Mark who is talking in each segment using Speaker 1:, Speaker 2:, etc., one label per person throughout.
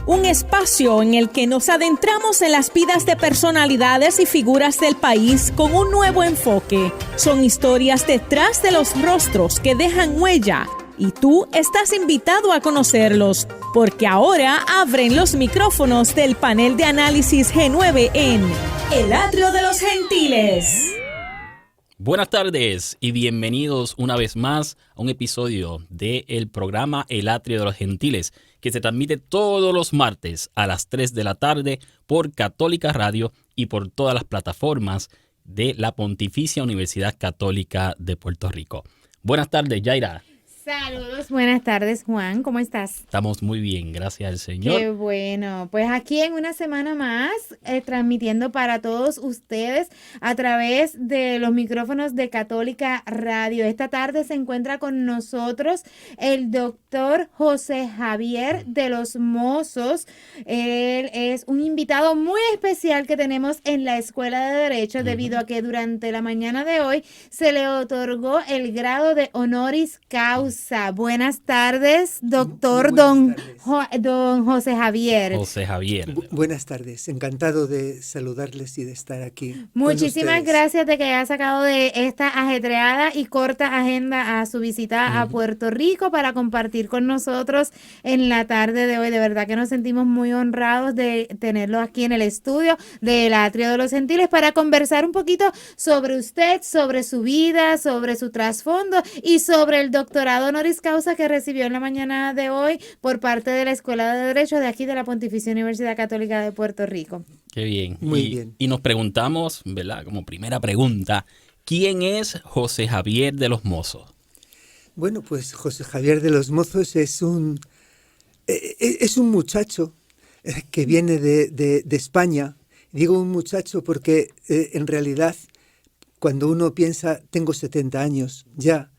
Speaker 1: un espacio en el que nos adentramos en las vidas de personalidades y figuras del país con un nuevo enfoque. Son historias detrás de los rostros que dejan huella y tú estás invitado a conocerlos, porque ahora abren los micrófonos del panel de análisis G9 en El Atrio de los Gentiles.
Speaker 2: Buenas tardes y bienvenidos una vez más a un episodio del programa El Atrio de los Gentiles, que se transmite todos los martes a las 3 de la tarde por Católica Radio y por todas las plataformas de la Pontificia Universidad Católica de Puerto Rico. Buenas tardes, Yaira.
Speaker 3: Saludos, buenas tardes, Juan, ¿cómo estás?
Speaker 2: Estamos muy bien, gracias al Señor.
Speaker 3: Qué bueno, pues aquí en una semana más, transmitiendo para todos ustedes a través de los micrófonos de Católica Radio. Esta tarde se encuentra con nosotros el doctor José Javier de los Mozos. Él es un invitado muy especial que tenemos en la Escuela de Derecho, debido a que durante la mañana de hoy se le otorgó el grado de honoris causa. Buenas tardes, doctor don José Javier.
Speaker 2: José Javier.
Speaker 4: Buenas tardes, encantado de saludarles y de estar aquí.
Speaker 3: Muchísimas gracias de que haya sacado de esta ajetreada y corta agenda a su visita a Puerto Rico para compartir con nosotros en la tarde de hoy. De verdad que nos sentimos muy honrados de tenerlo aquí en el estudio del Atrio de los Gentiles para conversar un poquito sobre usted, sobre su vida, sobre su trasfondo y sobre el doctorado honoris causa que recibió en la mañana de hoy por parte de la Escuela de Derecho de aquí de la Pontificia Universidad Católica de Puerto Rico.
Speaker 2: Qué bien.
Speaker 4: Muy bien.
Speaker 2: Y nos preguntamos, ¿verdad? Como primera pregunta, ¿quién es José Javier de los Mozos?
Speaker 4: Bueno, pues José Javier de los Mozos es un muchacho que viene de España. Digo un muchacho porque en realidad cuando uno piensa, tengo 70 años ya,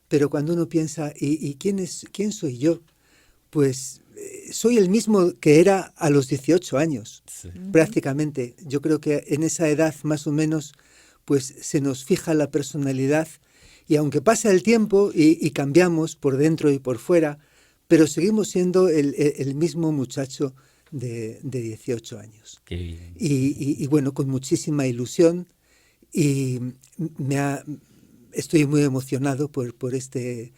Speaker 4: pero cuando uno piensa, ¿y quién soy yo? Pues soy el mismo que era a los 18 años, sí. Prácticamente. Yo creo que en esa edad más o menos pues se nos fija la personalidad y aunque pasa el tiempo y cambiamos por dentro y por fuera, pero seguimos siendo el mismo muchacho de 18 años.
Speaker 2: Qué bien.
Speaker 4: Y bueno, con muchísima ilusión y estoy muy emocionado por este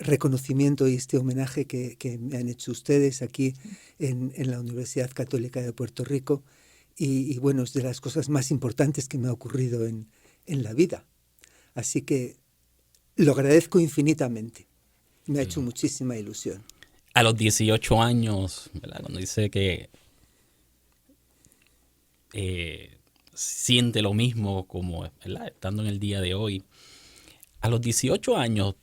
Speaker 4: reconocimiento y este homenaje que me han hecho ustedes aquí en la Universidad Católica de Puerto Rico. Y bueno, es de las cosas más importantes que me ha ocurrido en la vida. Así que lo agradezco infinitamente. Me ha hecho muchísima ilusión.
Speaker 2: A los 18 años, ¿verdad? Cuando dice que siente lo mismo como, ¿verdad? Estando en el día de hoy. A los 18 años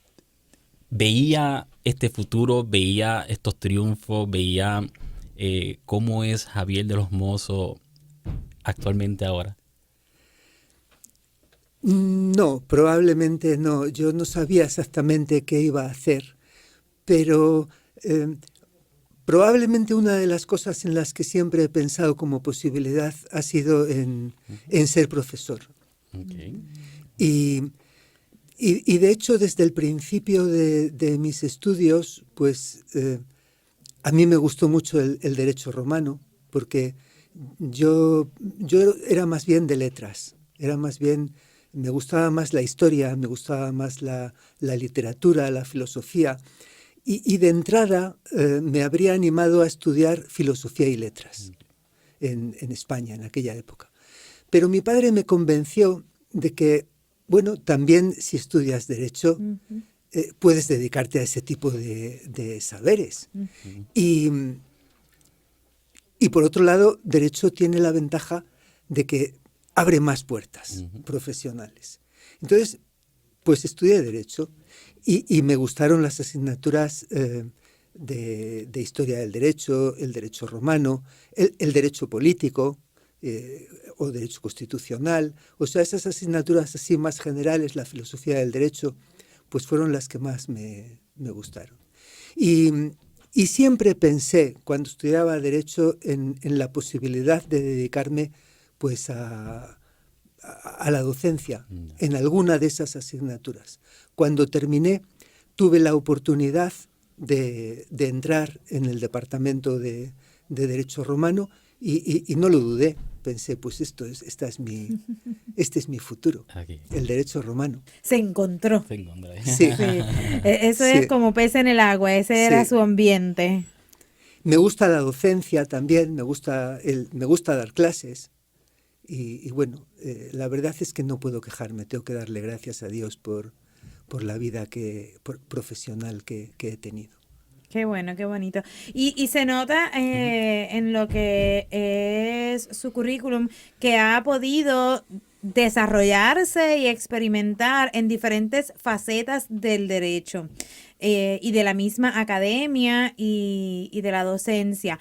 Speaker 2: veía este futuro, veía estos triunfos, veía cómo es Javier de los Mozos actualmente ahora.
Speaker 4: No, probablemente no. Yo no sabía exactamente qué iba a hacer, pero probablemente una de las cosas en las que siempre he pensado como posibilidad ha sido en ser profesor.
Speaker 2: Okay.
Speaker 4: Y de hecho, desde el principio de mis estudios, pues a mí me gustó mucho el derecho romano, porque yo era más bien de letras, me gustaba más la historia, me gustaba más la literatura, la filosofía, y de entrada me habría animado a estudiar filosofía y letras en España en aquella época. Pero mi padre me convenció de que bueno, también si estudias Derecho, puedes dedicarte a ese tipo de saberes. Y por otro lado, Derecho tiene la ventaja de que abre más puertas profesionales. Entonces, pues estudié Derecho y me gustaron las asignaturas de Historia del Derecho, el Derecho Romano, el Derecho Político, o Derecho Constitucional, o sea, esas asignaturas así más generales, la filosofía del derecho, pues fueron las que más me gustaron. Y siempre pensé, cuando estudiaba Derecho, en la posibilidad de dedicarme pues a la docencia en alguna de esas asignaturas. Cuando terminé, tuve la oportunidad de entrar en el departamento de de Derecho Romano y no lo dudé. Pensé, pues este es mi futuro,
Speaker 2: Aquí.
Speaker 4: el Derecho Romano.
Speaker 3: Se encontró.
Speaker 2: Se encuentra ahí.
Speaker 4: Sí.
Speaker 3: Sí. Eso
Speaker 4: Sí.
Speaker 3: es como pez en el agua, ese era
Speaker 4: Sí.
Speaker 3: su ambiente.
Speaker 4: Me gusta la docencia también, me gusta dar clases y bueno, la verdad es que no puedo quejarme, tengo que darle gracias a Dios por la vida profesional que he tenido.
Speaker 3: Qué bueno, qué bonito. Y se nota en lo que es su currículum que ha podido desarrollarse y experimentar en diferentes facetas del derecho y de la misma academia y de la docencia.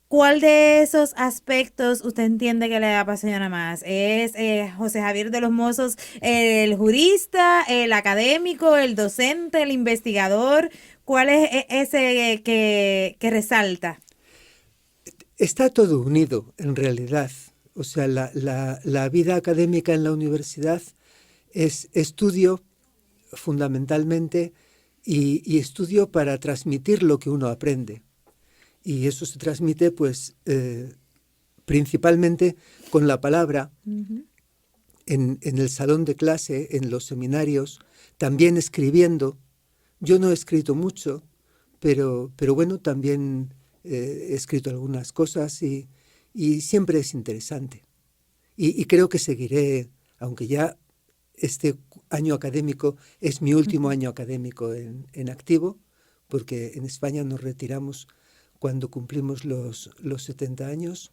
Speaker 3: ¿Cuál de esos aspectos usted entiende que le apasiona más? ¿Es José Javier de los Mozos el jurista, el académico, el docente, el investigador? ¿Cuál es ese que resalta?
Speaker 4: Está todo unido, en realidad. O sea, la vida académica en la universidad es estudio, fundamentalmente, y estudio para transmitir lo que uno aprende. Y eso se transmite, pues, principalmente con la palabra, en el salón de clase, en los seminarios, también escribiendo. Yo no he escrito mucho, pero bueno, también he escrito algunas cosas y siempre es interesante. Y creo que seguiré, aunque ya este año académico es mi último año académico en activo, porque en España nos retiramos cuando cumplimos los 70 años.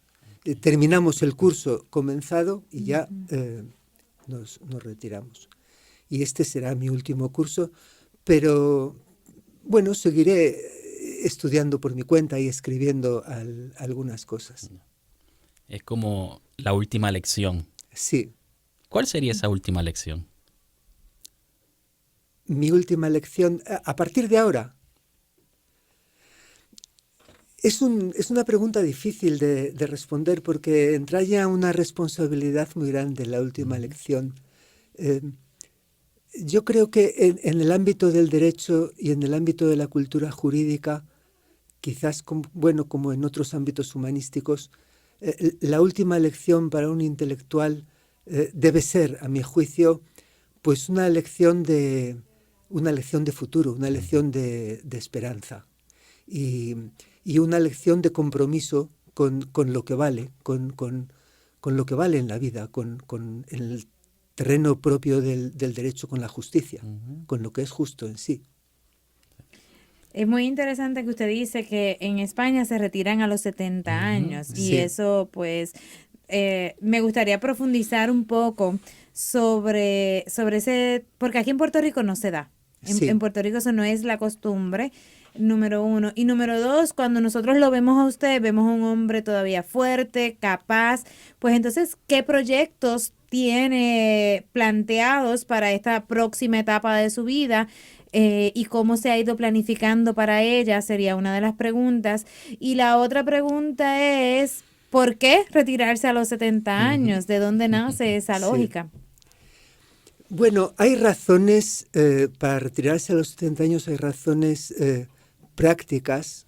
Speaker 4: Terminamos el curso comenzado y ya nos retiramos. Y este será mi último curso. Pero, bueno, seguiré estudiando por mi cuenta y escribiendo algunas cosas.
Speaker 2: Es como la última lección.
Speaker 4: Sí.
Speaker 2: ¿Cuál sería esa última lección?
Speaker 4: Mi última lección, a partir de ahora. Es una pregunta difícil de responder porque entraña una responsabilidad muy grande la última lección. Yo creo que en el ámbito del derecho y en el ámbito de la cultura jurídica, quizás como en otros ámbitos humanísticos, la última lección para un intelectual debe ser, a mi juicio, pues una lección de futuro, una lección de esperanza y una lección de compromiso con lo que vale, con lo que vale en la vida, en el terreno propio del derecho, con la justicia, con lo que es justo en sí.
Speaker 3: Es muy interesante que usted dice que en España se retiran a los 70 años y
Speaker 4: Sí.
Speaker 3: eso pues me gustaría profundizar un poco sobre ese, porque aquí en Puerto Rico no se da.
Speaker 4: Sí.
Speaker 3: En Puerto Rico eso no es la costumbre, número uno. Y número dos, cuando nosotros lo vemos a usted, vemos a un hombre todavía fuerte, capaz, pues entonces, ¿qué proyectos tiene planteados para esta próxima etapa de su vida? Y cómo se ha ido planificando para ella, sería una de las preguntas. Y la otra pregunta es, ¿por qué retirarse a los 70 años? ¿De dónde nace esa lógica?
Speaker 4: Sí. Bueno, hay razones para retirarse a los 70 años, hay razones prácticas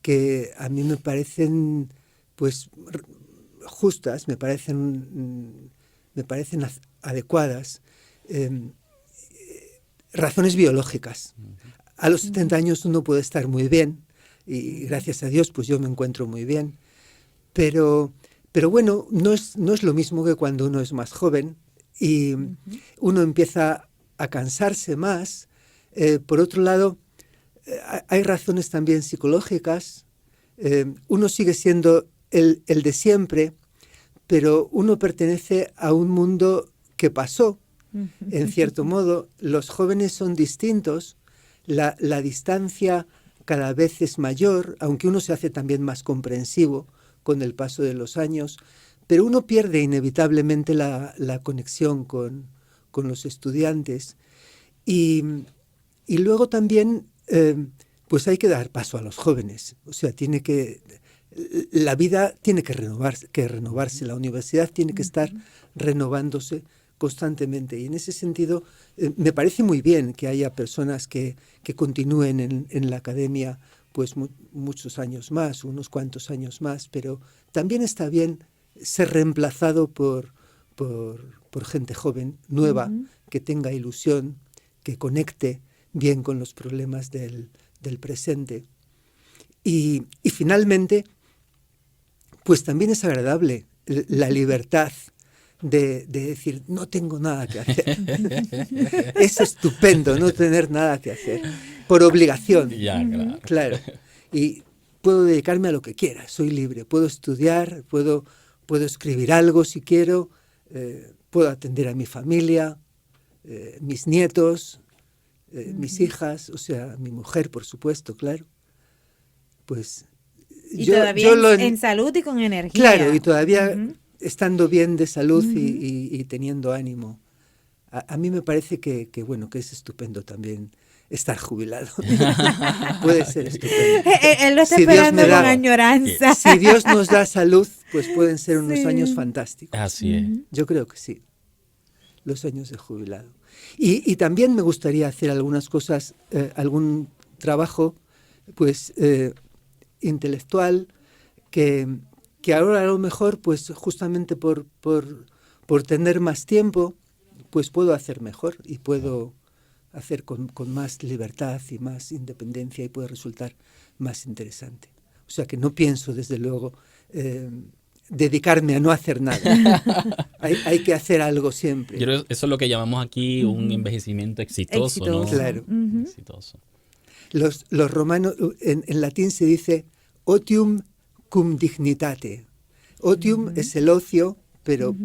Speaker 4: que a mí me parecen pues justas, me parecen adecuadas. Razones biológicas. A los 70 años uno puede estar muy bien y gracias a Dios pues yo me encuentro muy bien, pero bueno, no es lo mismo que cuando uno es más joven y uno empieza a cansarse más. Por otro lado, hay razones también psicológicas. Uno sigue siendo el de siempre, pero uno pertenece a un mundo que pasó. En cierto modo, los jóvenes son distintos, la distancia cada vez es mayor, aunque uno se hace también más comprensivo con el paso de los años, pero uno pierde inevitablemente la conexión con los estudiantes. Y luego también, pues hay que dar paso a los jóvenes. O sea, la vida tiene que renovarse, la universidad tiene que estar renovándose constantemente. Y en ese sentido, me parece muy bien que haya personas que continúen en la academia pues muchos años más, unos cuantos años más, pero también está bien ser reemplazado por gente joven, nueva, que tenga ilusión, que conecte bien con los problemas del presente. Y finalmente, pues también es agradable la libertad de decir, no tengo nada que hacer. Es estupendo no tener nada que hacer, por obligación.
Speaker 2: Ya, claro.
Speaker 4: Claro. Y puedo dedicarme a lo que quiera, soy libre, puedo estudiar, puedo escribir algo si quiero, puedo atender a mi familia, mis nietos, mis hijas, o sea, mi mujer, por supuesto, claro. Pues
Speaker 3: y todavía en salud y con energía.
Speaker 4: Claro, y todavía estando bien de salud y teniendo ánimo. A mí me parece que es estupendo también estar jubilado. Puede ser estupendo.
Speaker 3: Él lo está esperando con añoranza.
Speaker 4: Si Dios nos da salud, pues pueden ser unos años fantásticos.
Speaker 2: Así es.
Speaker 4: Yo creo que sí, los años de jubilado. Y también me gustaría hacer algunas cosas, algún trabajo, pues, intelectual, que ahora a lo mejor, pues, justamente por tener más tiempo, pues puedo hacer mejor y puedo hacer con más libertad y más independencia y puede resultar más interesante. O sea que no pienso, desde luego, dedicarme a no hacer nada. hay que hacer algo siempre.
Speaker 2: Eso es lo que llamamos aquí un envejecimiento exitoso, ¿no?
Speaker 4: Claro.
Speaker 2: Exitoso.
Speaker 4: Los romanos, en latín se dice otium cum dignitate. Otium es el ocio, pero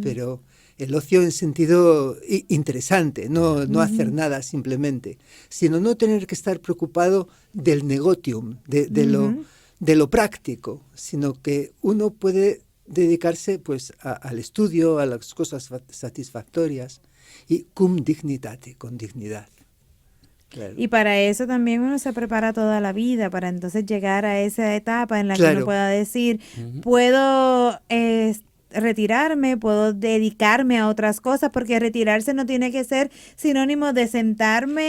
Speaker 4: el ocio en sentido interesante, no hacer nada simplemente, sino no tener que estar preocupado del negotium, de lo práctico, sino que uno puede dedicarse pues al estudio, a las cosas satisfactorias, y cum dignitate, con dignidad. Claro.
Speaker 3: Y para eso también uno se prepara toda la vida, para entonces llegar a esa etapa en la que uno pueda decir, puedo retirarme, puedo dedicarme a otras cosas, porque retirarse no tiene que ser sinónimo de sentarme,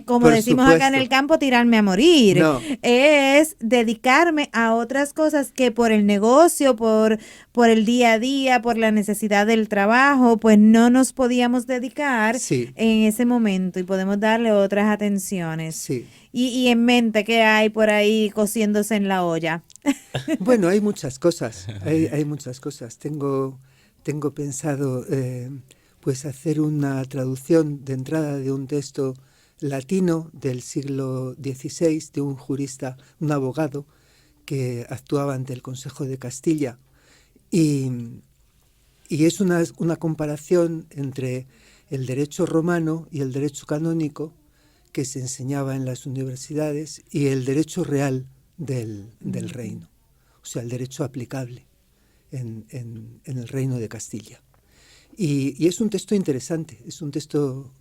Speaker 3: como decimos acá en el campo, tirarme a morir. No. Es dedicarme a otras cosas que por el negocio, por el día a día, por la necesidad del trabajo, pues no nos podíamos dedicar en ese momento y podemos darle otras atenciones.
Speaker 4: Sí.
Speaker 3: Y en mente, ¿qué hay por ahí cociéndose en la olla?
Speaker 4: Bueno, hay muchas cosas, hay muchas cosas. Tengo pensado pues hacer una traducción de entrada de un texto latino del siglo XVI de un jurista, un abogado que actuaba ante el Consejo de Castilla. Y es una comparación entre el derecho romano y el derecho canónico que se enseñaba en las universidades y el derecho real del reino, o sea, el derecho aplicable en el reino de Castilla. Y es un texto interesante, es un texto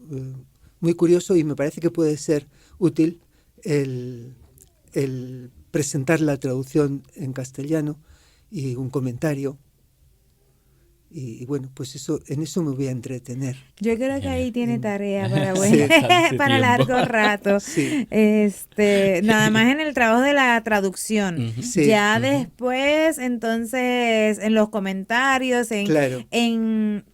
Speaker 4: muy curioso y me parece que puede ser útil el presentar la traducción en castellano y un comentario. Y bueno, pues en eso me voy a entretener.
Speaker 3: Yo creo que ahí tiene tarea para largo rato.
Speaker 4: Sí.
Speaker 3: Nada más en el trabajo de la traducción.
Speaker 4: Sí.
Speaker 3: Ya después, entonces, en los comentarios, en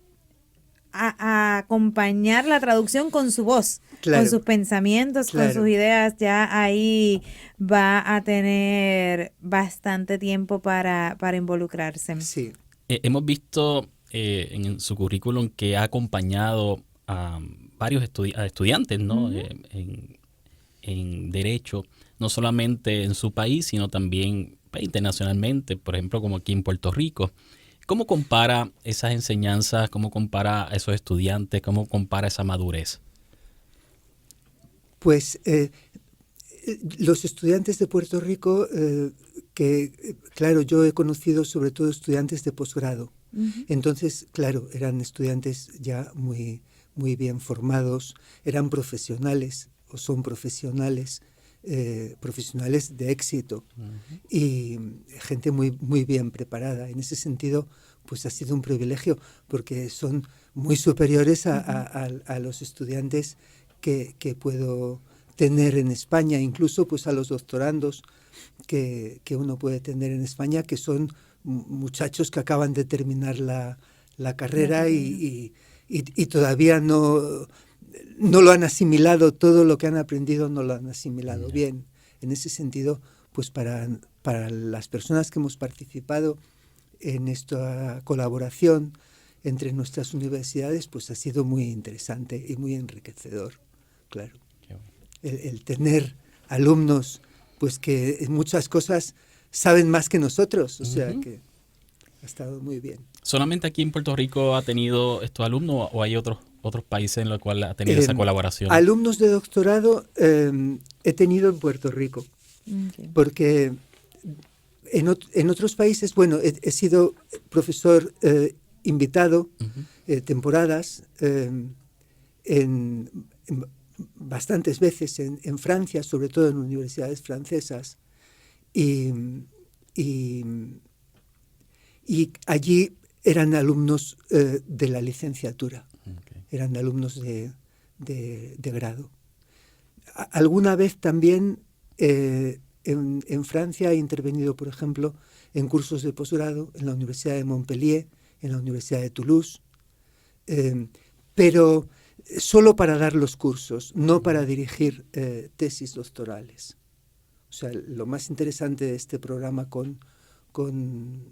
Speaker 3: acompañar la traducción con su voz, con sus pensamientos, con sus ideas, ya ahí va a tener bastante tiempo para involucrarse.
Speaker 4: Sí.
Speaker 2: Hemos visto en su currículum que ha acompañado a varios estudiantes, ¿no? En Derecho, no solamente en su país, sino también internacionalmente, por ejemplo, como aquí en Puerto Rico. ¿Cómo compara esas enseñanzas? ¿Cómo compara a esos estudiantes? ¿Cómo compara esa madurez?
Speaker 4: Pues los estudiantes de Puerto Rico, claro, yo he conocido sobre todo estudiantes de posgrado. Entonces, claro, eran estudiantes ya muy, muy bien formados, eran profesionales o son profesionales, profesionales de éxito y gente muy, muy bien preparada. En ese sentido, pues ha sido un privilegio porque son muy superiores a los estudiantes que puedo tener en España, incluso pues a los doctorandos que uno puede tener en España, que son muchachos que acaban de terminar la carrera y todavía no lo han asimilado, todo lo que han aprendido no lo han asimilado bien. En ese sentido, pues para las personas que hemos participado en esta colaboración entre nuestras universidades, pues ha sido muy interesante y muy enriquecedor, claro. El tener alumnos pues que en muchas cosas saben más que nosotros, o sea que ha estado muy bien.
Speaker 2: ¿Solamente aquí en Puerto Rico ha tenido estos alumnos o hay otros países en los cuales ha tenido esa colaboración?
Speaker 4: Alumnos de doctorado he tenido en Puerto Rico, porque en otros países, bueno, he sido profesor invitado temporadas en bastantes veces en Francia, sobre todo en universidades francesas, y allí eran alumnos de la licenciatura, eran alumnos de grado. Alguna vez también en Francia he intervenido, por ejemplo, en cursos de posgrado en la Universidad de Montpellier, en la Universidad de Toulouse, pero solo para dar los cursos, no para dirigir tesis doctorales. O sea, lo más interesante de este programa con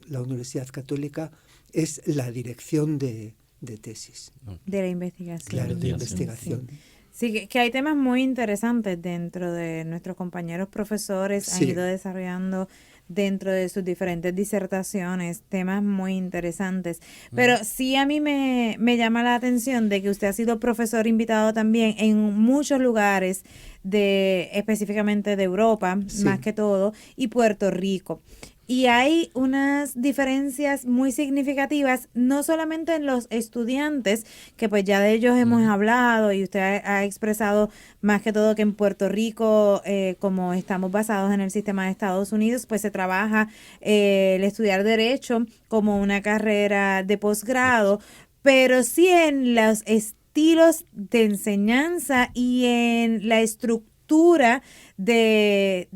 Speaker 4: la Universidad Católica es la dirección de tesis.
Speaker 3: De la investigación.
Speaker 4: Claro, de investigación.
Speaker 3: Sí, que hay temas muy interesantes dentro de nuestros compañeros profesores, han ido desarrollando dentro de sus diferentes disertaciones, temas muy interesantes. Pero sí a mí me llama la atención de que usted ha sido profesor invitado también en muchos lugares, específicamente de Europa, más que todo, y Puerto Rico. Y hay unas diferencias muy significativas, no solamente en los estudiantes, que pues ya de ellos hemos hablado y usted ha expresado más que todo que en Puerto Rico, como estamos basados en el sistema de Estados Unidos, pues se trabaja el estudiar Derecho como una carrera de posgrado, pero sí en los estilos de enseñanza y en la estructura de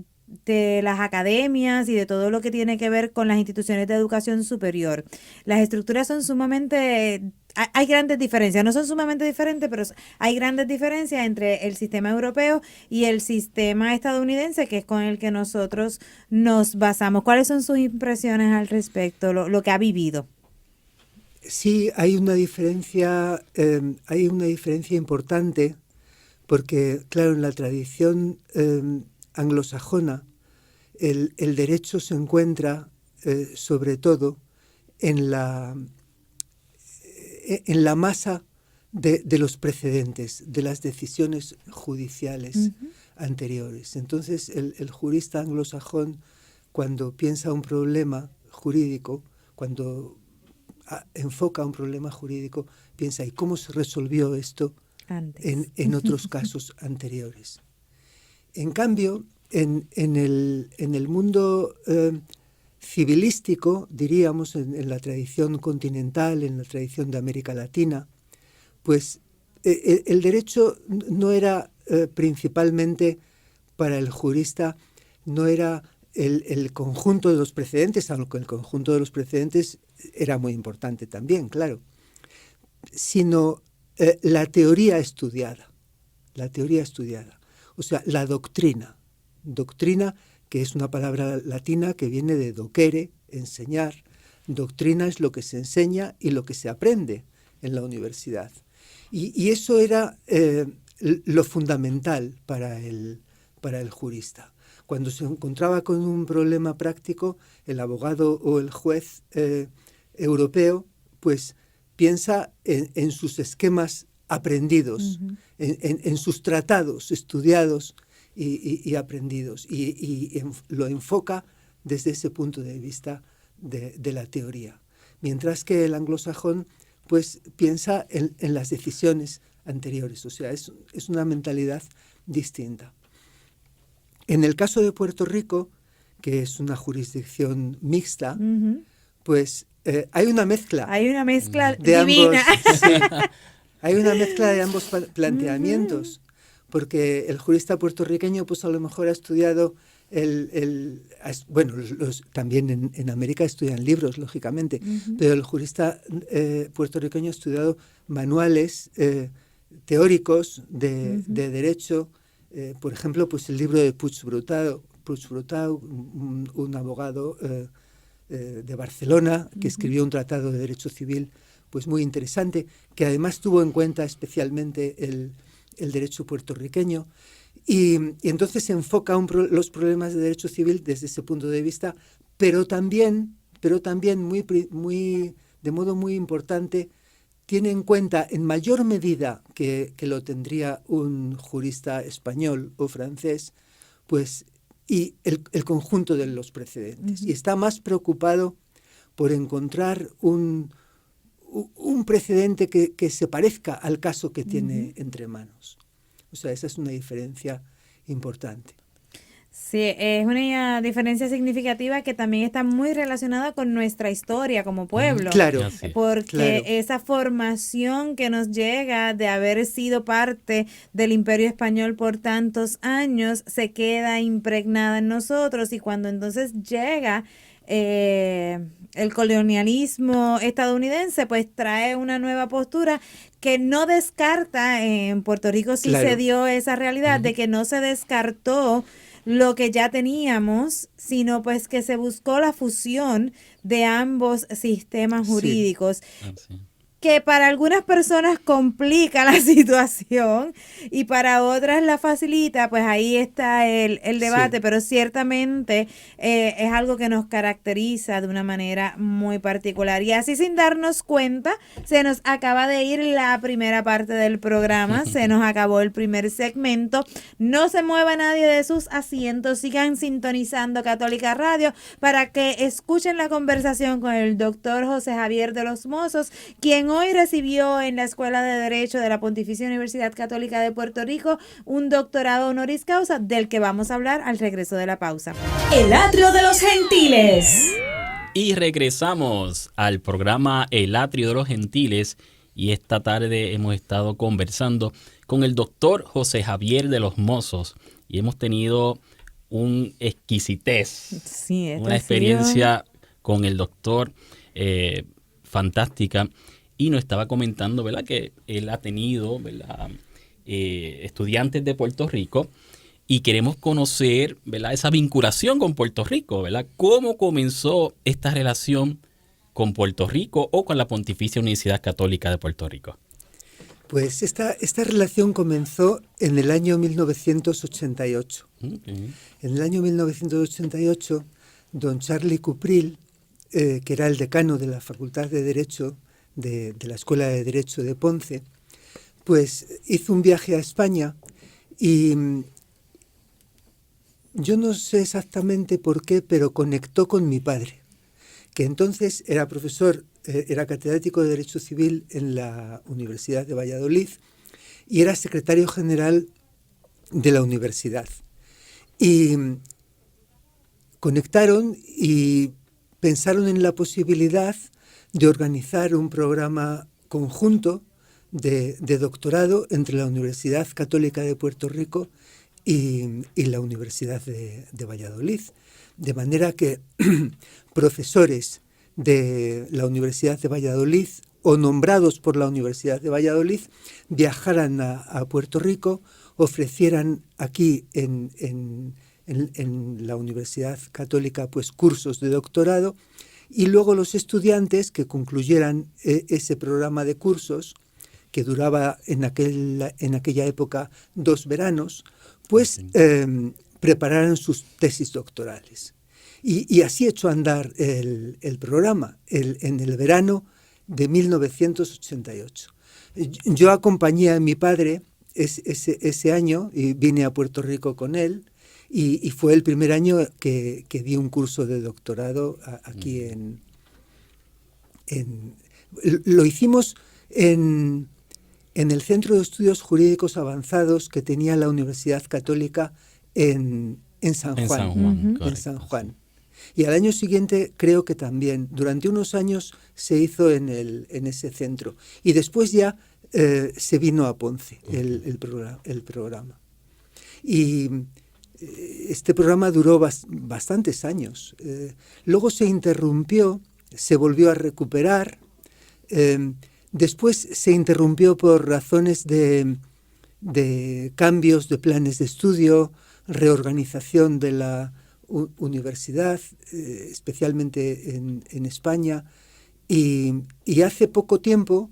Speaker 3: las academias y de todo lo que tiene que ver con las instituciones de educación superior. Las estructuras son sumamente... Hay grandes diferencias, no son sumamente diferentes, pero hay grandes diferencias entre el sistema europeo y el sistema estadounidense, que es con el que nosotros nos basamos. ¿Cuáles son sus impresiones al respecto, lo que ha vivido?
Speaker 4: Sí, hay una diferencia importante, porque, claro, en la tradición anglosajona, el derecho se encuentra sobre todo en la masa de los precedentes, de las decisiones judiciales anteriores. Entonces, el jurista anglosajón, cuando piensa un problema jurídico, cuando enfoca un problema jurídico, piensa, ¿y cómo se resolvió esto en otros casos anteriores? En cambio, en el mundo civilístico, diríamos, en la tradición continental, en la tradición de América Latina, pues el derecho no era principalmente para el jurista, no era el conjunto de los precedentes, aunque el conjunto de los precedentes era muy importante también, claro, sino la teoría estudiada, o sea, la doctrina, que es una palabra latina que viene de docere, enseñar. Doctrina es lo que se enseña y lo que se aprende en la universidad. Y eso era lo fundamental para el jurista. Cuando se encontraba con un problema práctico, el abogado o el juez europeo, pues piensa en sus esquemas aprendidos, en sus tratados estudiados y aprendidos, y lo enfoca desde ese punto de vista de la teoría. Mientras que el anglosajón pues piensa en las decisiones anteriores, o sea, es una mentalidad distinta. En el caso de Puerto Rico, que es una jurisdicción mixta, pues hay una mezcla.
Speaker 3: Hay una mezcla
Speaker 4: de
Speaker 3: divina.
Speaker 4: Ambos, sí, hay una mezcla de ambos planteamientos, porque el jurista puertorriqueño pues a lo mejor ha estudiado También en América estudian libros, lógicamente, pero el jurista puertorriqueño ha estudiado manuales teóricos de derecho, por ejemplo, pues el libro de Puig Brutau, un abogado de Barcelona que escribió un tratado de derecho civil pues muy interesante, que además tuvo en cuenta especialmente el derecho puertorriqueño. Y entonces se enfoca los problemas de derecho civil desde ese punto de vista, pero también de modo muy importante, tiene en cuenta en mayor medida que lo tendría un jurista español o francés, pues, y el conjunto de los precedentes. Y está más preocupado por encontrar un precedente que se parezca al caso que tiene entre manos. O sea, esa es una diferencia importante.
Speaker 3: Sí, es una diferencia significativa que también está muy relacionada con nuestra historia como pueblo.
Speaker 4: Claro.
Speaker 3: Porque esa formación que nos llega de haber sido parte del Imperio Español por tantos años se queda impregnada en nosotros, y cuando entonces llega el colonialismo estadounidense, pues trae una nueva postura que no descarta. En Puerto Rico sí se dio esa realidad de que no se descartó lo que ya teníamos, sino pues que se buscó la fusión de ambos sistemas jurídicos. Que para algunas personas complica la situación y para otras la facilita, pues ahí está el debate, pero ciertamente es algo que nos caracteriza de una manera muy particular. Y así, sin darnos cuenta, se nos acaba de ir la primera parte del programa, se nos acabó el primer segmento. No se mueva nadie de sus asientos, sigan sintonizando Católica Radio para que escuchen la conversación con el doctor José Javier de los Mozos, quien hoy recibió en la Escuela de Derecho de la Pontificia Universidad Católica de Puerto Rico un doctorado honoris causa, del que vamos a hablar al regreso de la pausa.
Speaker 1: El Atrio de los Gentiles.
Speaker 2: Y regresamos al programa El Atrio de los Gentiles, y esta tarde hemos estado conversando con el doctor José Javier de los Mozos y hemos tenido un exquisitez, una experiencia con el doctor fantástica. Y nos estaba comentando, ¿verdad?, que él ha tenido, ¿verdad?, estudiantes de Puerto Rico, y queremos conocer, ¿verdad?, esa vinculación con Puerto Rico, ¿verdad? ¿Cómo comenzó esta relación con Puerto Rico o con la Pontificia Universidad Católica de Puerto Rico?
Speaker 4: Pues esta relación comenzó en el año 1988. En el año 1988, don Charlie Cupril, que era el decano de la Facultad de Derecho de la Escuela de Derecho de Ponce, pues hizo un viaje a España y yo no sé exactamente por qué, pero conectó con mi padre, que entonces era profesor, era catedrático de Derecho Civil en la Universidad de Valladolid y era secretario general de la universidad. Y conectaron y pensaron en la posibilidad de organizar un programa conjunto de doctorado entre la Universidad Católica de Puerto Rico y la Universidad de Valladolid. De manera que profesores de la Universidad de Valladolid o nombrados por la Universidad de Valladolid viajaran a Puerto Rico, ofrecieran aquí en la Universidad Católica pues cursos de doctorado, y luego los estudiantes que concluyeran ese programa de cursos, que duraba en aquella época 2 veranos, pues prepararan sus tesis doctorales. Y así echó a andar el programa en el verano de 1988. Yo acompañé a mi padre ese año y vine a Puerto Rico con él. Y fue el primer año que di un curso de doctorado aquí lo hicimos en el Centro de Estudios Jurídicos Avanzados que tenía la Universidad Católica en San Juan. En San Juan. Y al año siguiente creo que también, durante unos años se hizo en ese centro. Y después ya se vino a Ponce el programa. Y este programa duró bastantes años. Luego se interrumpió, se volvió a recuperar. Después se interrumpió por razones de cambios de planes de estudio, reorganización de la universidad, especialmente en España. Y hace poco tiempo,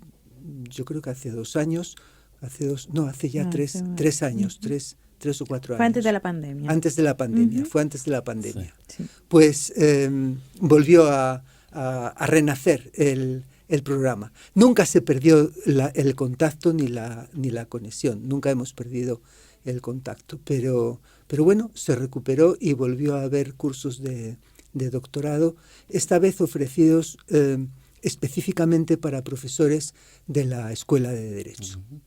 Speaker 4: yo creo que hace 2 años, hace ya 3 años, 3 o 4 años.
Speaker 3: Fue antes de la pandemia.
Speaker 4: Antes de la pandemia, fue antes de la pandemia.
Speaker 3: Sí.
Speaker 4: Pues volvió a renacer el programa. Nunca se perdió el contacto ni la conexión, nunca hemos perdido el contacto, pero bueno, se recuperó y volvió a haber cursos de doctorado, esta vez ofrecidos específicamente para profesores de la Escuela de Derecho. Uh-huh.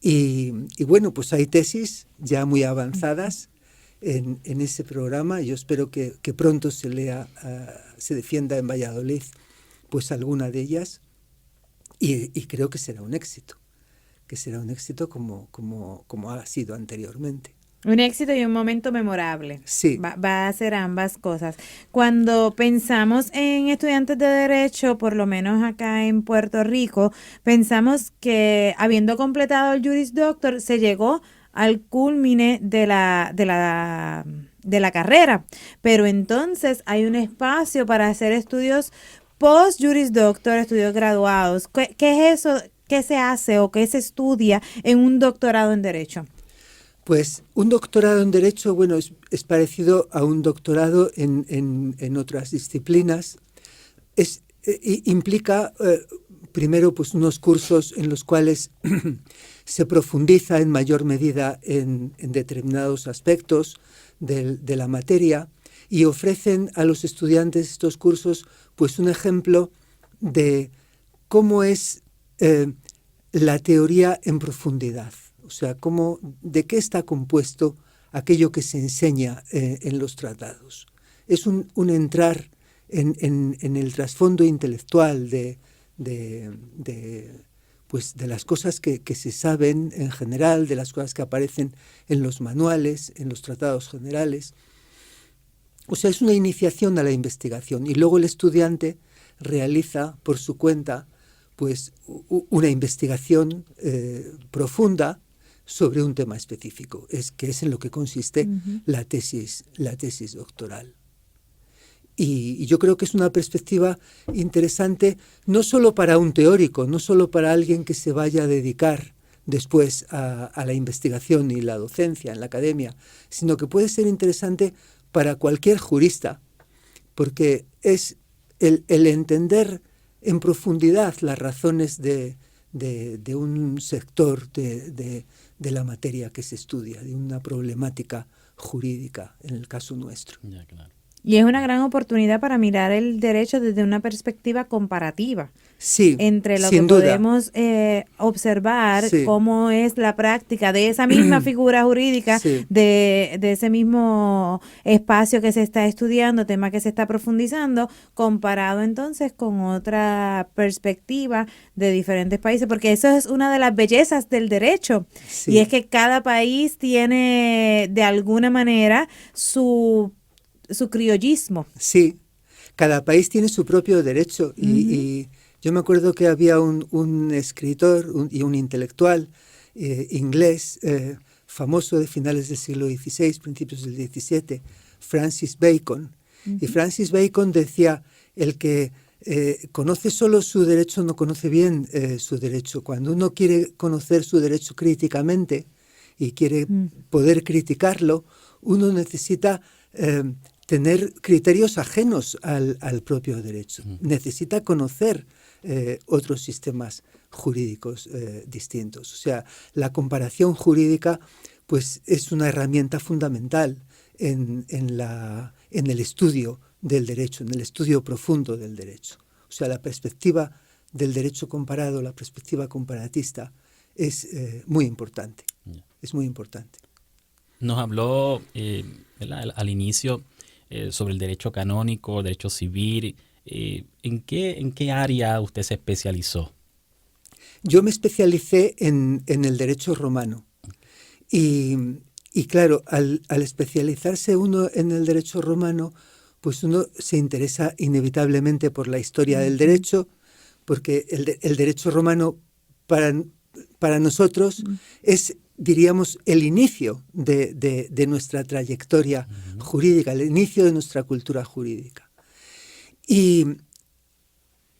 Speaker 4: Y bueno, pues hay tesis ya muy avanzadas en ese programa. Yo espero que pronto se defienda en Valladolid pues alguna de ellas, y creo que será un éxito, como ha sido anteriormente.
Speaker 3: Un éxito y un momento memorable.
Speaker 4: Sí.
Speaker 3: Va a ser ambas cosas. Cuando pensamos en estudiantes de Derecho, por lo menos acá en Puerto Rico, pensamos que habiendo completado el Juris Doctor, se llegó al culmine de la carrera. Pero entonces hay un espacio para hacer estudios post Juris Doctor, estudios graduados. ¿Qué es eso? ¿Qué se hace o qué se estudia en un doctorado en Derecho?
Speaker 4: Pues un doctorado en Derecho, bueno, es parecido a un doctorado en otras disciplinas. Implica, primero, pues unos cursos en los cuales se profundiza en mayor medida en determinados aspectos de la materia, y ofrecen a los estudiantes estos cursos pues un ejemplo de cómo es la teoría en profundidad. O sea, de qué está compuesto aquello que se enseña en los tratados. Es un entrar en el trasfondo intelectual de las cosas que se saben en general, de las cosas que aparecen en los manuales, en los tratados generales. O sea, es una iniciación a la investigación, y luego el estudiante realiza por su cuenta pues una investigación profunda sobre un tema específico, que es en lo que consiste la tesis doctoral. Y yo creo que es una perspectiva interesante, no solo para un teórico, no solo para alguien que se vaya a dedicar después a la investigación y la docencia en la academia, sino que puede ser interesante para cualquier jurista, porque es el entender en profundidad las razones de un sector de la materia que se estudia, de una problemática jurídica, en el caso nuestro.
Speaker 2: Ya, claro.
Speaker 3: Y es una gran oportunidad para mirar el derecho desde una perspectiva comparativa.
Speaker 4: Sí,
Speaker 3: entre lo
Speaker 4: sin
Speaker 3: que
Speaker 4: duda.
Speaker 3: Podemos observar
Speaker 4: Sí.
Speaker 3: cómo es la práctica de esa misma figura jurídica,
Speaker 4: Sí.
Speaker 3: de ese mismo espacio que se está estudiando, tema que se está profundizando, comparado entonces con otra perspectiva de diferentes países, porque eso es una de las bellezas del derecho.
Speaker 4: Sí.
Speaker 3: Y es que cada país tiene de alguna manera su criollismo.
Speaker 4: Sí, cada país tiene su propio derecho, y yo me acuerdo que había un escritor y un intelectual inglés famoso de finales del siglo XVI, principios del XVII, Francis Bacon. Y Francis Bacon decía, el que conoce solo su derecho no conoce bien su derecho. Cuando uno quiere conocer su derecho críticamente y quiere poder criticarlo, uno necesita tener criterios ajenos al propio derecho. Necesita conocer otros sistemas jurídicos distintos. O sea, la comparación jurídica pues es una herramienta fundamental en el estudio del derecho, en el estudio profundo del derecho. O sea, la perspectiva del derecho comparado, la perspectiva comparatista, es muy importante. Es muy importante.
Speaker 2: Nos habló al inicio sobre el derecho canónico, derecho civil. ¿En qué área usted se especializó?
Speaker 4: Yo me especialicé en el derecho romano, y Y claro, al especializarse uno en el derecho romano, pues uno se interesa inevitablemente por la historia del derecho, porque el derecho romano para nosotros es, diríamos, el inicio de nuestra trayectoria jurídica, el inicio de nuestra cultura jurídica. Y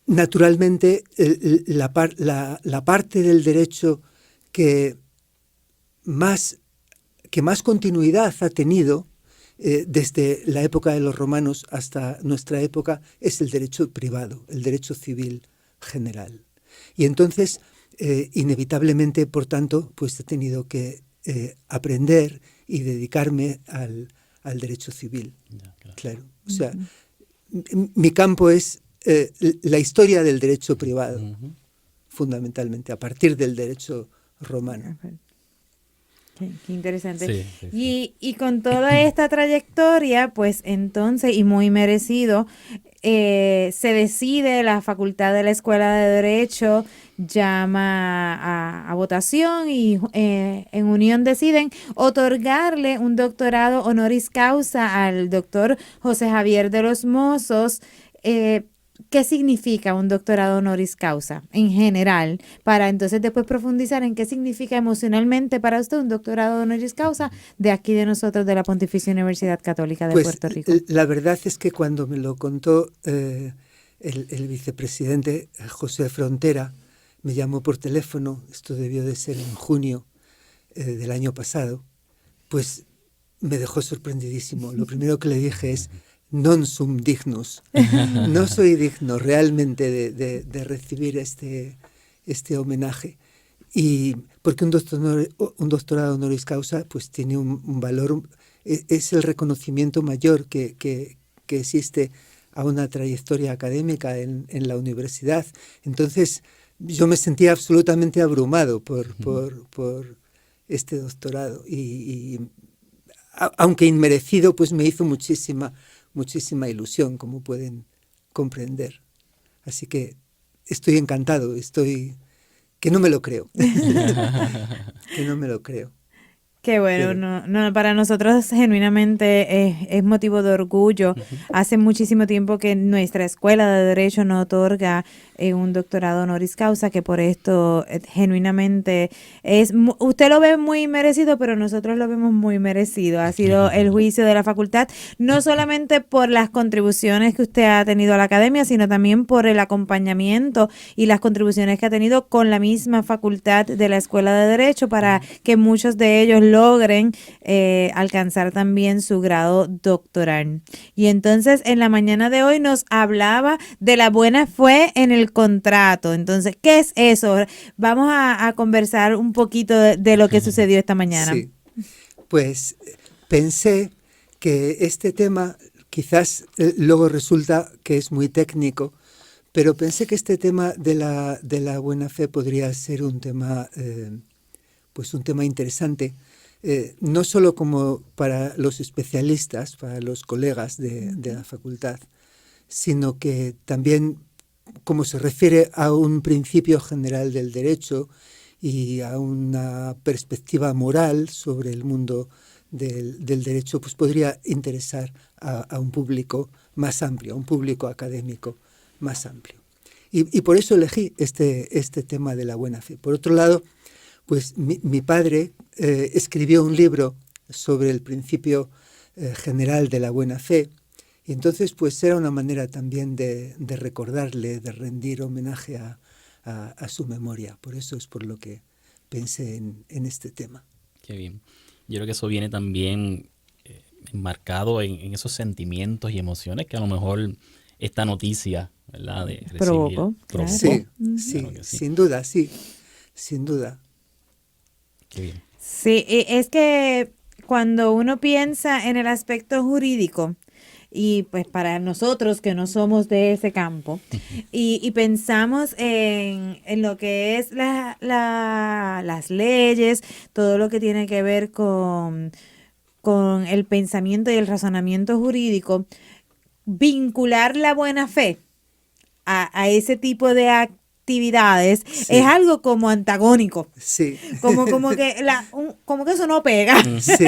Speaker 4: naturalmente la parte del derecho que más continuidad ha tenido desde la época de los romanos hasta nuestra época es el derecho privado, el derecho civil general. Y entonces, inevitablemente, por tanto, pues he tenido que aprender y dedicarme al derecho civil.
Speaker 2: Ya,
Speaker 4: claro. O sea, mi campo es la historia del derecho privado, fundamentalmente, a partir del derecho romano.
Speaker 3: Qué interesante.
Speaker 2: Sí.
Speaker 3: Y con toda esta trayectoria, pues entonces, y muy merecido, se decide, la Facultad de la Escuela de Derecho llama a votación y en unión deciden otorgarle un doctorado honoris causa al doctor José Javier de los Mozos. ¿Qué significa un doctorado honoris causa en general? Para entonces después profundizar en qué significa emocionalmente para usted un doctorado honoris causa de aquí de nosotros, de la Pontificia Universidad Católica de Puerto Rico.
Speaker 4: La verdad es que cuando me lo contó el vicepresidente José Frontera, me llamó por teléfono, esto debió de ser en junio del año pasado, pues me dejó sorprendidísimo. Lo primero que le dije es: non sum dignus. No soy digno realmente de recibir este homenaje. Y porque un doctorado honoris causa pues tiene un valor, es el reconocimiento mayor que existe a una trayectoria académica en la universidad. Entonces yo me sentía absolutamente abrumado por este doctorado y aunque inmerecido, pues me hizo muchísima ilusión, como pueden comprender. Así que estoy encantado, que no me lo creo. Que no me lo creo.
Speaker 3: Qué bueno, no, para nosotros genuinamente es motivo de orgullo. Hace muchísimo tiempo que nuestra escuela de Derecho no otorga un doctorado honoris causa, que por esto genuinamente usted lo ve muy merecido, pero nosotros lo vemos muy merecido. Ha sido el juicio de la facultad, no solamente por las contribuciones que usted ha tenido a la academia, sino también por el acompañamiento y las contribuciones que ha tenido con la misma facultad de la Escuela de Derecho para que muchos de ellos logren alcanzar también su grado doctoral. Y entonces en la mañana de hoy nos hablaba de la buena fe en el contrato. Entonces, ¿qué es eso? Vamos a conversar un poquito de lo que sucedió esta mañana.
Speaker 4: Sí, pues pensé que este tema quizás luego resulta que es muy técnico, pero pensé que este tema de la buena fe podría ser un tema, pues un tema interesante. No solo como para los especialistas, para los colegas de la facultad, sino que también como se refiere a un principio general del derecho y a una perspectiva moral sobre el mundo del derecho, pues podría interesar a un público más amplio, a un público académico más amplio. Y por eso elegí este tema de la buena fe. Por otro lado, pues mi padre escribió un libro sobre el principio general de la buena fe, y entonces pues era una manera también de recordarle, de rendir homenaje a su memoria. Por eso es por lo que pensé en este tema.
Speaker 2: Qué bien. Yo creo que eso viene también enmarcado en esos sentimientos y emociones que a lo mejor esta noticia, ¿verdad?, de recibir,
Speaker 3: provocó.
Speaker 4: Sí,
Speaker 2: Claro que sí.
Speaker 4: sin duda, sí, sin duda.
Speaker 2: Qué bien.
Speaker 3: Sí, es que cuando uno piensa en el aspecto jurídico, y pues para nosotros que no somos de ese campo, y pensamos en lo que es las leyes, todo lo que tiene que ver con el pensamiento y el razonamiento jurídico, vincular la buena fe a ese tipo de actos actividades,
Speaker 4: Sí.
Speaker 3: es algo como antagónico.
Speaker 4: Sí.
Speaker 3: Como que como que eso no pega.
Speaker 4: Sí,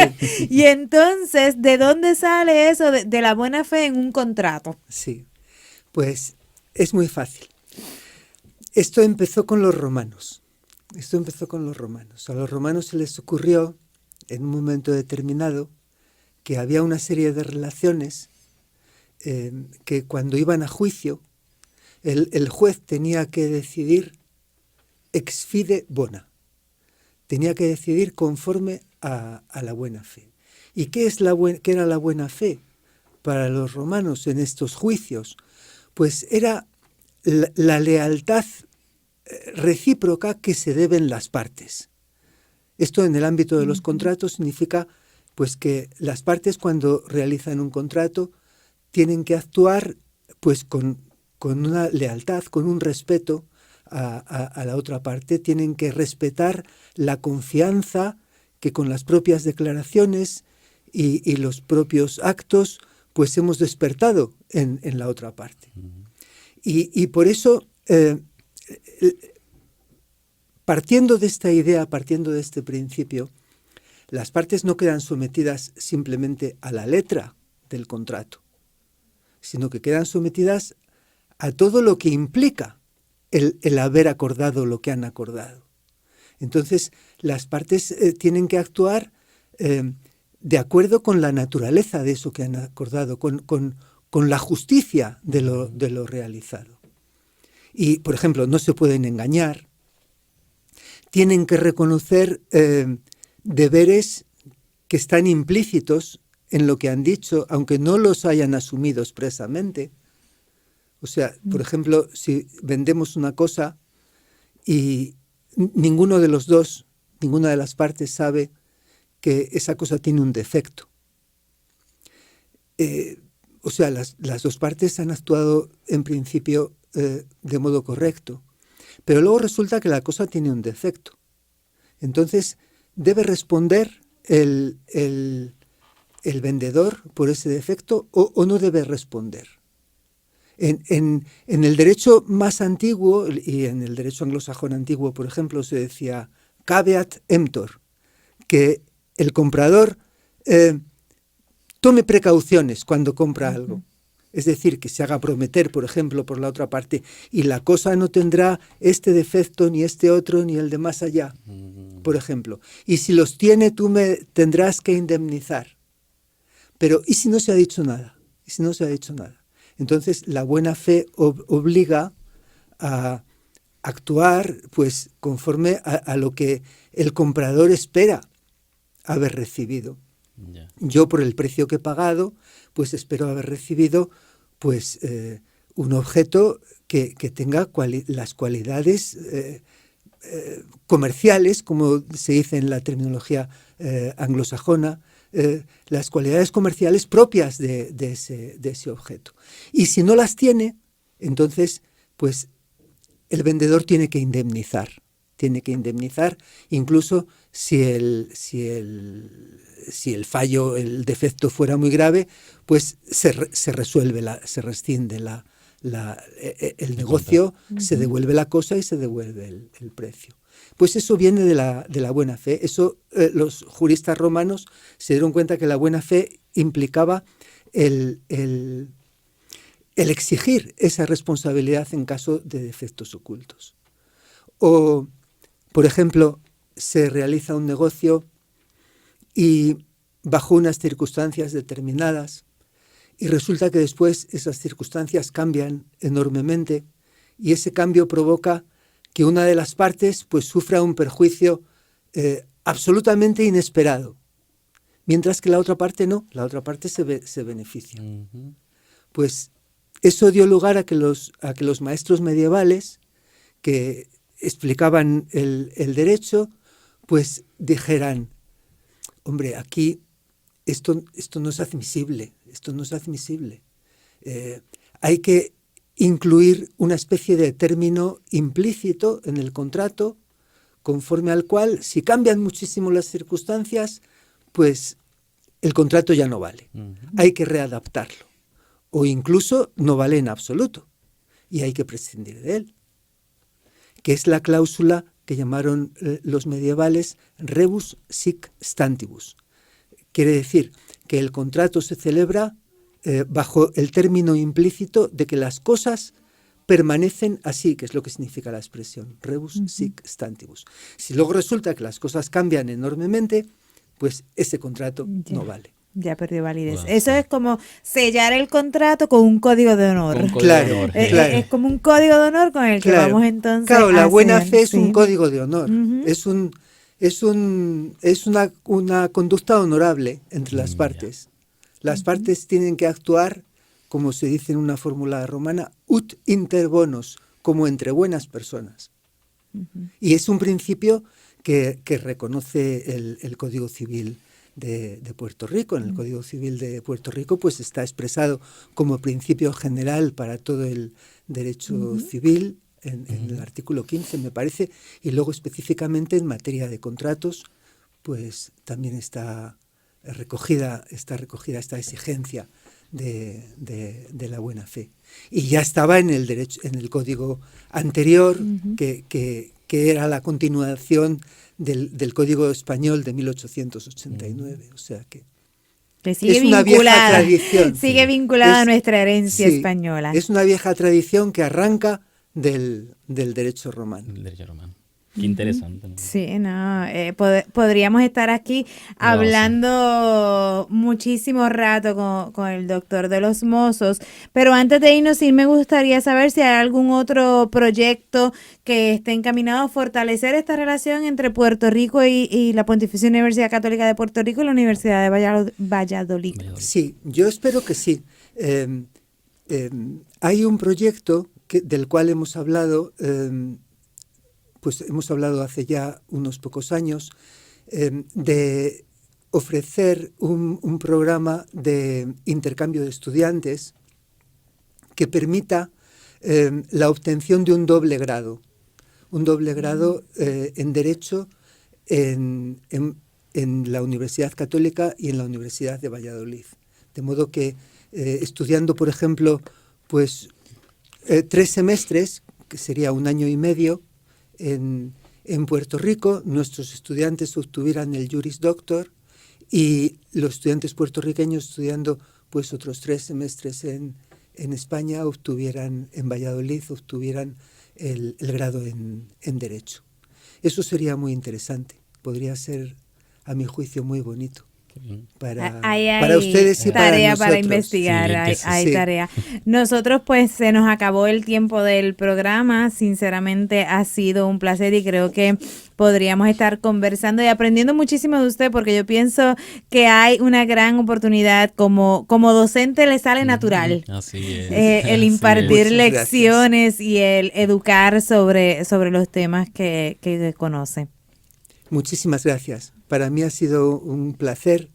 Speaker 3: Y entonces, ¿de dónde sale eso de la buena fe en un contrato?
Speaker 4: sí. Pues es muy fácil. Esto empezó con los romanos. A los romanos se les ocurrió, en un momento determinado, que había una serie de relaciones que cuando iban a juicio, el juez tenía que decidir ex fide bona, tenía que decidir conforme a la buena fe. ¿Y qué era la buena fe para los romanos en estos juicios? Pues era la lealtad recíproca que se deben las partes. Esto en el ámbito de los contratos significa pues que las partes cuando realizan un contrato tienen que actuar pues con una lealtad, con un respeto a la otra parte, tienen que respetar la confianza que con las propias declaraciones y los propios actos pues hemos despertado en la otra parte. Y por eso, partiendo de esta idea, partiendo de este principio, las partes no quedan sometidas simplemente a la letra del contrato, sino que quedan sometidas a todo lo que implica el haber acordado lo que han acordado. Entonces, las partes tienen que actuar de acuerdo con la naturaleza de eso que han acordado, con la justicia de lo realizado. Y, por ejemplo, no se pueden engañar, tienen que reconocer deberes que están implícitos en lo que han dicho, aunque no los hayan asumido expresamente. O sea, por ejemplo, si vendemos una cosa y ninguno de los dos, ninguna de las partes sabe que esa cosa tiene un defecto. O sea, las dos partes han actuado en principio de modo correcto, pero luego resulta que la cosa tiene un defecto. Entonces, debe responder el vendedor por ese defecto o no debe responder. En el derecho más antiguo, y en el derecho anglosajón antiguo, por ejemplo, se decía caveat emptor, que el comprador tome precauciones cuando compra algo. Es decir, que se haga prometer, por ejemplo, por la otra parte, y la cosa no tendrá este defecto, ni este otro, ni el de más allá, por ejemplo. Y si los tiene, tú me tendrás que indemnizar. Pero, ¿y si no se ha dicho nada? ¿Y si no se ha dicho nada? Entonces, la buena fe obliga a actuar pues conforme a lo que el comprador espera haber recibido. Yeah. Yo, por el precio que he pagado, pues espero haber recibido pues un objeto que tenga las cualidades comerciales, como se dice en la terminología anglosajona, las cualidades comerciales propias de ese objeto. Y si no las tiene, entonces pues el vendedor tiene que indemnizar incluso si el fallo, el defecto fuera muy grave, pues se rescinde el negocio, se devuelve la cosa y se devuelve el precio. Pues eso viene de la buena fe. Eso los juristas romanos se dieron cuenta que la buena fe implicaba el exigir esa responsabilidad en caso de defectos ocultos. O, por ejemplo, se realiza un negocio y bajo unas circunstancias determinadas y resulta que después esas circunstancias cambian enormemente y ese cambio provoca que una de las partes pues sufra un perjuicio absolutamente inesperado, mientras que la otra parte no, la otra parte se beneficia. Uh-huh. Pues eso dio lugar a que los maestros medievales que explicaban el derecho, pues dijeran, hombre, aquí esto no es admisible, hay que incluir una especie de término implícito en el contrato, conforme al cual, si cambian muchísimo las circunstancias, pues el contrato ya no vale. Uh-huh. Hay que readaptarlo. O incluso no vale en absoluto y hay que prescindir de él. que es la cláusula que llamaron los medievales rebus sic stantibus. Quiere decir que el contrato se celebra bajo el término implícito de que las cosas permanecen así, que es lo que significa la expresión, rebus sic stantibus. Si luego resulta que las cosas cambian enormemente, pues ese contrato no vale.
Speaker 3: Ya perdió validez.
Speaker 2: Wow,
Speaker 3: Eso
Speaker 2: sí.
Speaker 3: es como sellar el contrato con un código de honor.
Speaker 2: Con código
Speaker 4: Claro,
Speaker 2: de honor.
Speaker 4: claro.
Speaker 3: Es como un código de honor con el que
Speaker 4: Claro.
Speaker 3: vamos entonces
Speaker 4: Claro, la
Speaker 3: a
Speaker 4: buena
Speaker 3: hacer,
Speaker 4: fe es
Speaker 3: sí.
Speaker 4: un código de honor.
Speaker 3: Ujú.
Speaker 4: Es una conducta honorable entre las
Speaker 2: Ya.
Speaker 4: partes. Las partes tienen que actuar, como se dice en una fórmula romana, ut inter bonos, como entre buenas personas. Y es un principio que reconoce el Código Civil de Puerto Rico. En el Código Civil de Puerto Rico pues está expresado como principio general para todo el derecho civil en el artículo 15, me parece, y luego específicamente en materia de contratos pues también está recogida esta exigencia de la buena fe. Y ya estaba en el derecho, en el código anterior, que era la continuación del Código Español de 1889. O sea que
Speaker 3: sigue
Speaker 4: es una vieja
Speaker 3: vinculada,
Speaker 4: tradición.
Speaker 3: sigue vinculada a
Speaker 4: Es-
Speaker 3: nuestra herencia
Speaker 4: sí,
Speaker 3: española.
Speaker 4: Es una vieja tradición que arranca del derecho romano.
Speaker 2: El derecho romano. Qué interesante, ¿no?
Speaker 3: Sí, no, podríamos estar aquí hablando muchísimo rato con el doctor de los Mozos, pero antes de irnos, sí me gustaría saber si hay algún otro proyecto que esté encaminado a fortalecer esta relación entre Puerto Rico y la Pontificia Universidad Católica de Puerto Rico y la Universidad de Valladolid.
Speaker 4: Sí, yo espero que sí. Hay un proyecto del cual hemos hablado, pues hemos hablado hace ya unos pocos años, de ofrecer un programa de intercambio de estudiantes que permita la obtención de un doble grado en Derecho en la Universidad Católica y en la Universidad de Valladolid. De modo que estudiando, por ejemplo, pues 3 semestres, que sería 1 año y medio, en Puerto Rico, nuestros estudiantes obtuvieran el Juris Doctor y los estudiantes puertorriqueños estudiando pues otros 3 semestres en España obtuvieran, en Valladolid, obtuvieran el grado en Derecho. Eso sería muy interesante, podría ser, a mi juicio, muy bonito. Para ustedes y para
Speaker 3: tarea
Speaker 4: nosotros.
Speaker 3: para investigar,
Speaker 2: Sí,
Speaker 3: hay
Speaker 4: sí.
Speaker 3: tarea. Nosotros pues se nos acabó el tiempo del programa, sinceramente ha sido un placer y creo que podríamos estar conversando y aprendiendo muchísimo de usted porque yo pienso que hay una gran oportunidad, como docente le sale natural.
Speaker 2: Así es.
Speaker 3: El
Speaker 2: Así
Speaker 3: impartir
Speaker 2: es.
Speaker 4: Muchas
Speaker 3: lecciones y el educar sobre los temas que conoce.
Speaker 4: Muchísimas gracias. Para mí ha sido un placer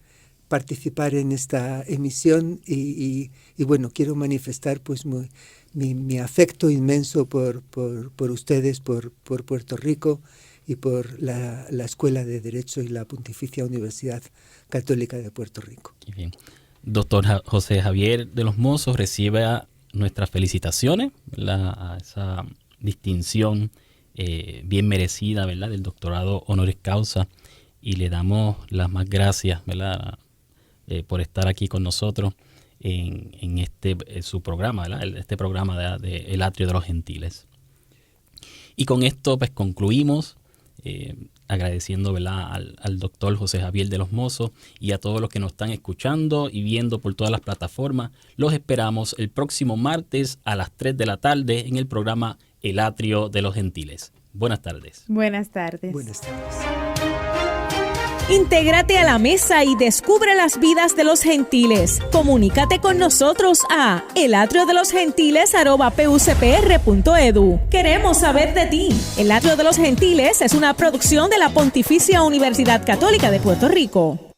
Speaker 4: participar en esta emisión y bueno, quiero manifestar pues mi afecto inmenso por ustedes, por Puerto Rico y por la Escuela de Derecho y la Pontificia Universidad Católica de Puerto Rico.
Speaker 2: Qué bien. Doctor José Javier de los Mozos recibe nuestras felicitaciones, ¿verdad?, a esa distinción bien merecida, ¿verdad?, del doctorado honoris causa, y le damos las más gracias, ¿verdad?, por estar aquí con nosotros en su programa, ¿verdad?, este programa de El Atrio de los Gentiles. Y con esto pues concluimos agradeciendo, ¿verdad?, al doctor José Javier de los Mozos y a todos los que nos están escuchando y viendo por todas las plataformas. Los esperamos el próximo martes a las 3 de la tarde en el programa El Atrio de los Gentiles. Buenas tardes.
Speaker 3: Buenas tardes.
Speaker 4: Buenas tardes.
Speaker 1: Intégrate a la mesa y descubre las vidas de los gentiles. Comunícate con nosotros a elatriodelosgentiles@pucpr.edu. Queremos saber de ti. El Atrio de los Gentiles es una producción de la Pontificia Universidad Católica de Puerto Rico.